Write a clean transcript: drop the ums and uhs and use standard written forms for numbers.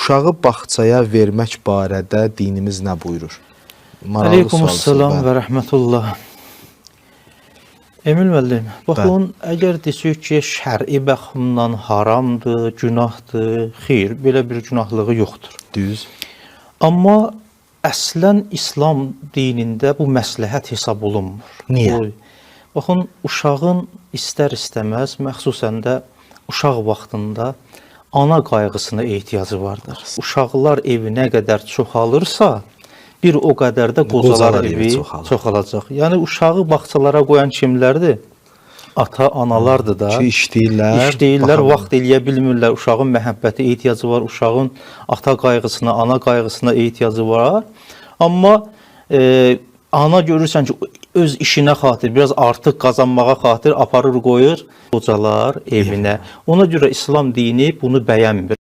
uşağı bağçaya vermək barədə dinimiz nə buyurur? Əleykumussalam və rəhmətullah. Emil müəllim, baxın, əgər desək ki, şəri baxımdan haramdır, günahdır, xeyr, belə bir günahlığı yoxdur. Düz. Amma əslən İslam dinində bu məsləhət hesab olunmur. Niyə? Baxın, uşağın istər-istəməz, məxsusən də uşaq vaxtında ana qayğısına ehtiyacı vardır. Uşaqlar evi nə qədər çoxalırsa, bir o qədər də qocalar evi çoxalacaq. Yəni, uşağı bağçalara qoyan kimlərdir? Ata, analardır da. Ki, işləyirlər, vaxt eləyə bilmirlər. Uşağın məhəbbəti ehtiyacı var, uşağın ata qayğısına, ana qayğısına ehtiyacı var. Amma ana görürsən ki, öz işinə xatir, biraz artıq qazanmağa xatir aparır, qoyur qocalar evinə. Ona görə İslam dini bunu bəyənmir.